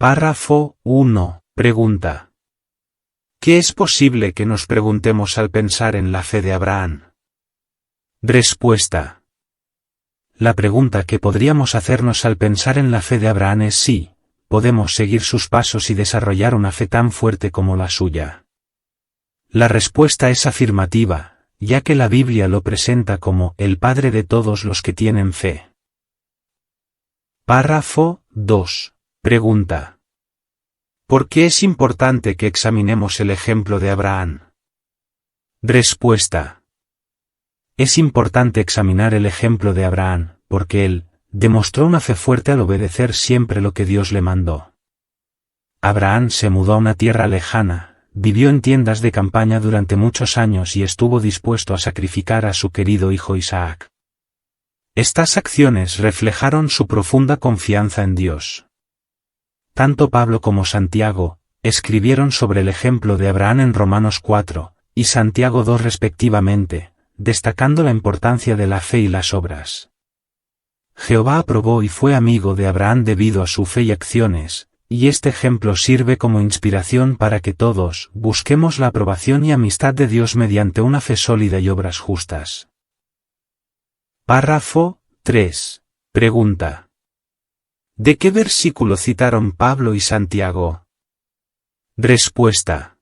Párrafo 1. Pregunta. ¿Qué es posible que nos preguntemos al pensar en la fe de Abraham? Respuesta. La pregunta que podríamos hacernos al pensar en la fe de Abraham es si podemos seguir sus pasos y desarrollar una fe tan fuerte como la suya. La respuesta es afirmativa, ya que la Biblia lo presenta como el padre de todos los que tienen fe. Párrafo 2. Pregunta. ¿Por qué es importante que examinemos el ejemplo de Abraham? Respuesta. Es importante examinar el ejemplo de Abraham, porque él demostró una fe fuerte al obedecer siempre lo que Dios le mandó. Abraham se mudó a una tierra lejana, vivió en tiendas de campaña durante muchos años y estuvo dispuesto a sacrificar a su querido hijo Isaac. Estas acciones reflejaron su profunda confianza en Dios. Tanto Pablo como Santiago escribieron sobre el ejemplo de Abraham en Romanos 4 y Santiago 2 respectivamente, destacando la importancia de la fe y las obras. Jehová aprobó y fue amigo de Abraham debido a su fe y acciones, y este ejemplo sirve como inspiración para que todos busquemos la aprobación y amistad de Dios mediante una fe sólida y obras justas. Párrafo 3. Pregunta. ¿De qué versículo citaron Pablo y Santiago? Respuesta.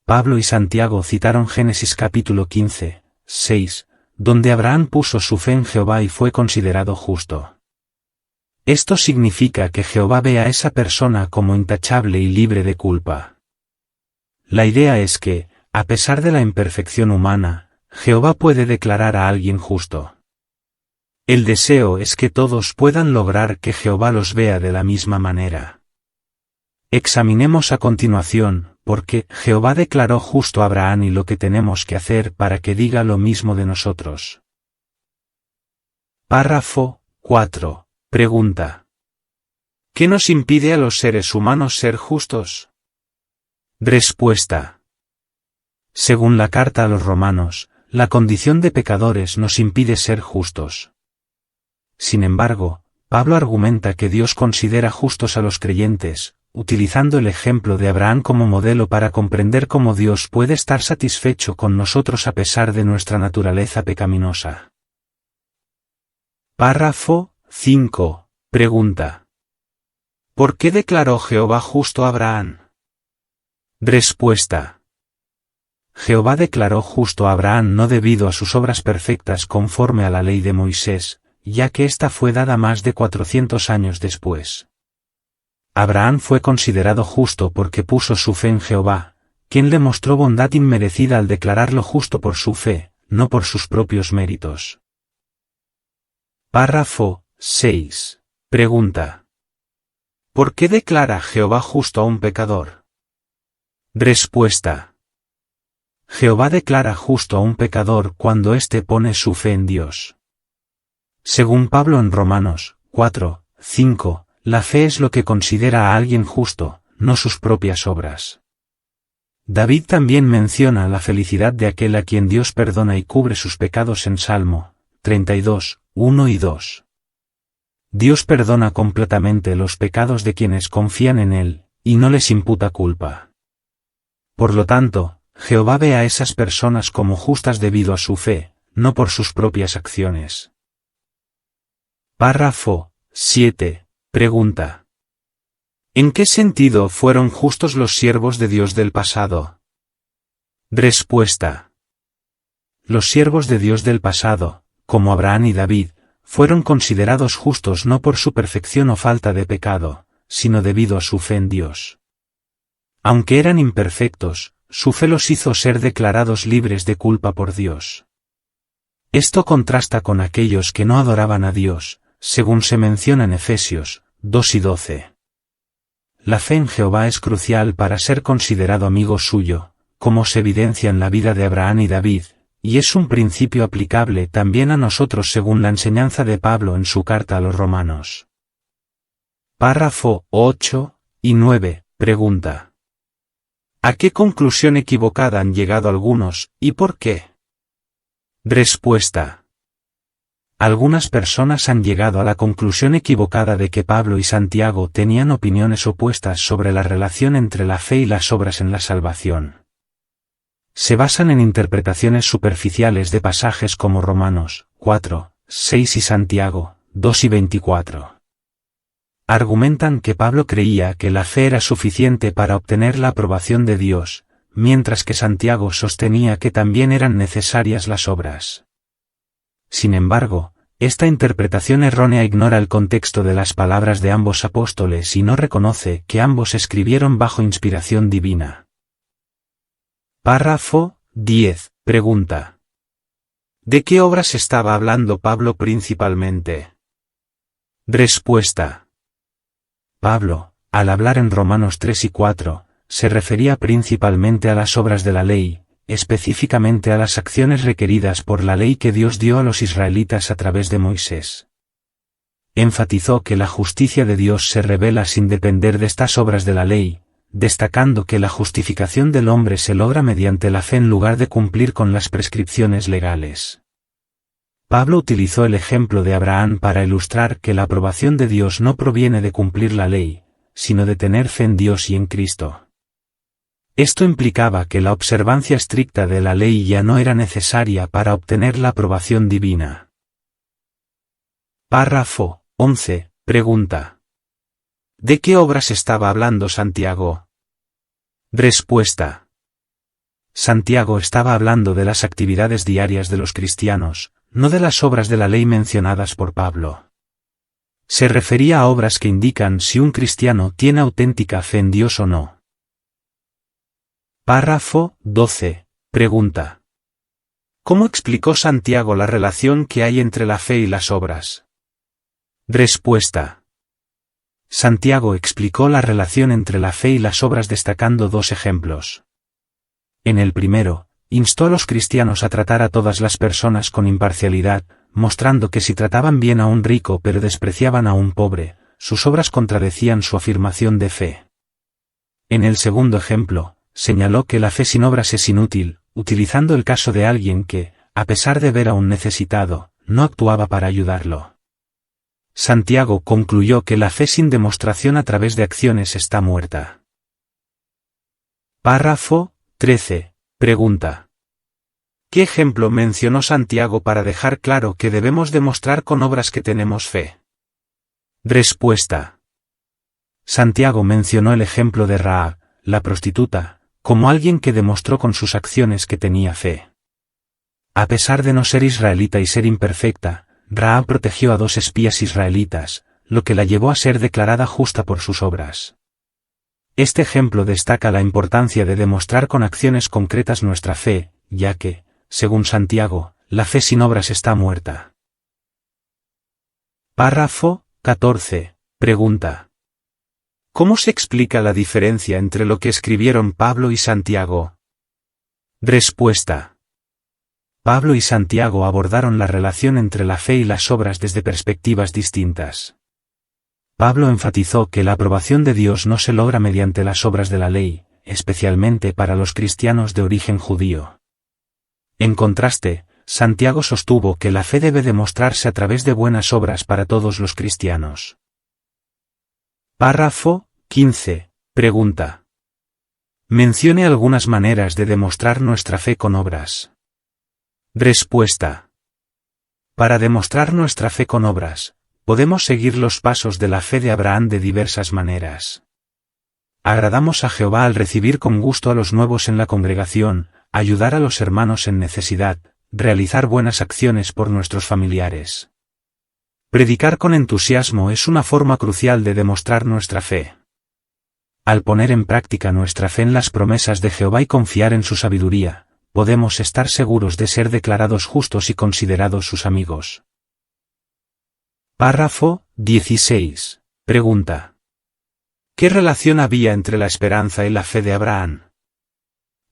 Pablo y Santiago citaron Génesis capítulo 15, 6, donde Abraham puso su fe en Jehová y fue considerado justo. Esto significa que Jehová ve a esa persona como intachable y libre de culpa. La idea es que, a pesar de la imperfección humana, Jehová puede declarar a alguien justo. El deseo es que todos puedan lograr que Jehová los vea de la misma manera. Examinemos a continuación, por qué Jehová declaró justo a Abraham y lo que tenemos que hacer para que diga lo mismo de nosotros. Párrafo 4. Pregunta. ¿Qué nos impide a los seres humanos ser justos? Respuesta. Según la carta a los Romanos, la condición de pecadores nos impide ser justos. Sin embargo, Pablo argumenta que Dios considera justos a los creyentes, utilizando el ejemplo de Abraham como modelo para comprender cómo Dios puede estar satisfecho con nosotros a pesar de nuestra naturaleza pecaminosa. Párrafo 5. Pregunta. ¿Por qué declaró Jehová justo a Abraham? Respuesta. Jehová declaró justo a Abraham no debido a sus obras perfectas conforme a la ley de Moisés, ya que ésta fue dada más de 400 años después. Abraham fue considerado justo porque puso su fe en Jehová, quien le mostró bondad inmerecida al declararlo justo por su fe, no por sus propios méritos. Párrafo 6. Pregunta. ¿Por qué declara Jehová justo a un pecador? Respuesta. Jehová declara justo a un pecador cuando éste pone su fe en Dios. Según Pablo en Romanos 4, 5, la fe es lo que considera a alguien justo, no sus propias obras. David también menciona la felicidad de aquel a quien Dios perdona y cubre sus pecados en Salmo 32, 1 y 2. Dios perdona completamente los pecados de quienes confían en Él, y no les imputa culpa. Por lo tanto, Jehová ve a esas personas como justas debido a su fe, no por sus propias acciones. Párrafo 7. Pregunta. ¿En qué sentido fueron justos los siervos de Dios del pasado? Respuesta. Los siervos de Dios del pasado, como Abraham y David, fueron considerados justos no por su perfección o falta de pecado, sino debido a su fe en Dios. Aunque eran imperfectos, su fe los hizo ser declarados libres de culpa por Dios. Esto contrasta con aquellos que no adoraban a Dios, según se menciona en Efesios 2 y 12. La fe en Jehová es crucial para ser considerado amigo suyo, como se evidencia en la vida de Abraham y David, y es un principio aplicable también a nosotros según la enseñanza de Pablo en su carta a los Romanos. Párrafo 8 y 9. Pregunta. ¿A qué conclusión equivocada han llegado algunos, y por qué? Respuesta. Algunas personas han llegado a la conclusión equivocada de que Pablo y Santiago tenían opiniones opuestas sobre la relación entre la fe y las obras en la salvación. Se basan en interpretaciones superficiales de pasajes como Romanos 4, 6 y Santiago 2 y 24. Argumentan que Pablo creía que la fe era suficiente para obtener la aprobación de Dios, mientras que Santiago sostenía que también eran necesarias las obras. Sin embargo, esta interpretación errónea ignora el contexto de las palabras de ambos apóstoles y no reconoce que ambos escribieron bajo inspiración divina. Párrafo 10. Pregunta. ¿De qué obras estaba hablando Pablo principalmente? Respuesta. Pablo, al hablar en Romanos 3 y 4, se refería principalmente a las obras de la ley, específicamente a las acciones requeridas por la ley que Dios dio a los israelitas a través de Moisés. Enfatizó que la justicia de Dios se revela sin depender de estas obras de la ley, destacando que la justificación del hombre se logra mediante la fe en lugar de cumplir con las prescripciones legales. Pablo utilizó el ejemplo de Abraham para ilustrar que la aprobación de Dios no proviene de cumplir la ley, sino de tener fe en Dios y en Cristo. Esto implicaba que la observancia estricta de la ley ya no era necesaria para obtener la aprobación divina. Párrafo 11. Pregunta. ¿De qué obras estaba hablando Santiago? Respuesta. Santiago estaba hablando de las actividades diarias de los cristianos, no de las obras de la ley mencionadas por Pablo. Se refería a obras que indican si un cristiano tiene auténtica fe en Dios o no. Párrafo 12. Pregunta. ¿Cómo explicó Santiago la relación que hay entre la fe y las obras? Respuesta. Santiago explicó la relación entre la fe y las obras destacando dos ejemplos. En el primero, instó a los cristianos a tratar a todas las personas con imparcialidad, mostrando que si trataban bien a un rico pero despreciaban a un pobre, sus obras contradecían su afirmación de fe. En el segundo ejemplo, señaló que la fe sin obras es inútil, utilizando el caso de alguien que, a pesar de ver a un necesitado, no actuaba para ayudarlo. Santiago concluyó que la fe sin demostración a través de acciones está muerta. Párrafo 13. Pregunta. ¿Qué ejemplo mencionó Santiago para dejar claro que debemos demostrar con obras que tenemos fe? Respuesta. Santiago mencionó el ejemplo de Rahab, la prostituta, como alguien que demostró con sus acciones que tenía fe. A pesar de no ser israelita y ser imperfecta, Rahab protegió a 2 espías israelitas, lo que la llevó a ser declarada justa por sus obras. Este ejemplo destaca la importancia de demostrar con acciones concretas nuestra fe, ya que, según Santiago, la fe sin obras está muerta. Párrafo 14. Pregunta. ¿Cómo se explica la diferencia entre lo que escribieron Pablo y Santiago? Respuesta. Pablo y Santiago abordaron la relación entre la fe y las obras desde perspectivas distintas. Pablo enfatizó que la aprobación de Dios no se logra mediante las obras de la ley, especialmente para los cristianos de origen judío. En contraste, Santiago sostuvo que la fe debe demostrarse a través de buenas obras para todos los cristianos. Párrafo 15. Pregunta. Mencione algunas maneras de demostrar nuestra fe con obras. Respuesta. Para demostrar nuestra fe con obras, podemos seguir los pasos de la fe de Abraham de diversas maneras. Agradamos a Jehová al recibir con gusto a los nuevos en la congregación, ayudar a los hermanos en necesidad, realizar buenas acciones por nuestros familiares. Predicar con entusiasmo es una forma crucial de demostrar nuestra fe. Al poner en práctica nuestra fe en las promesas de Jehová y confiar en su sabiduría, podemos estar seguros de ser declarados justos y considerados sus amigos. Párrafo 16. Pregunta. ¿Qué relación había entre la esperanza y la fe de Abraham?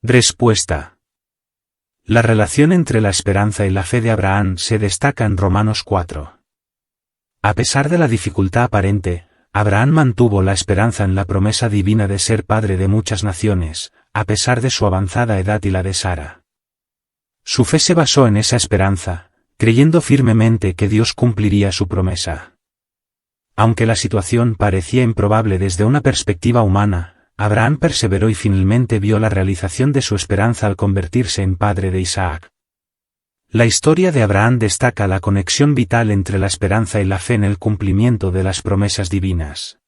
Respuesta. La relación entre la esperanza y la fe de Abraham se destaca en Romanos 4. A pesar de la dificultad aparente, Abraham mantuvo la esperanza en la promesa divina de ser padre de muchas naciones, a pesar de su avanzada edad y la de Sara. Su fe se basó en esa esperanza, creyendo firmemente que Dios cumpliría su promesa. Aunque la situación parecía improbable desde una perspectiva humana, Abraham perseveró y finalmente vio la realización de su esperanza al convertirse en padre de Isaac. La historia de Abraham destaca la conexión vital entre la esperanza y la fe en el cumplimiento de las promesas divinas.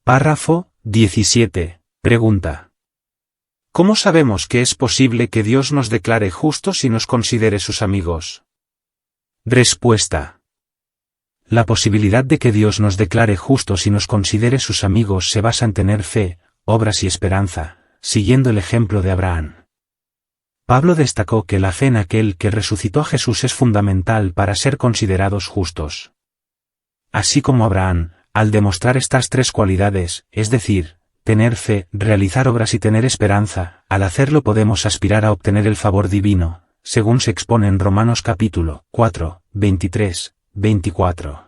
Párrafo 17. Pregunta: ¿cómo sabemos que es posible que Dios nos declare justos y nos considere sus amigos? Respuesta: la posibilidad de que Dios nos declare justos y nos considere sus amigos se basa en tener fe, obras y esperanza, siguiendo el ejemplo de Abraham. Pablo destacó que la fe en aquel que resucitó a Jesús es fundamental para ser considerados justos. Así como Abraham, al demostrar estas tres cualidades, es decir, tener fe, realizar obras y tener esperanza, al hacerlo podemos aspirar a obtener el favor divino, según se expone en Romanos capítulo 4, 23, 24.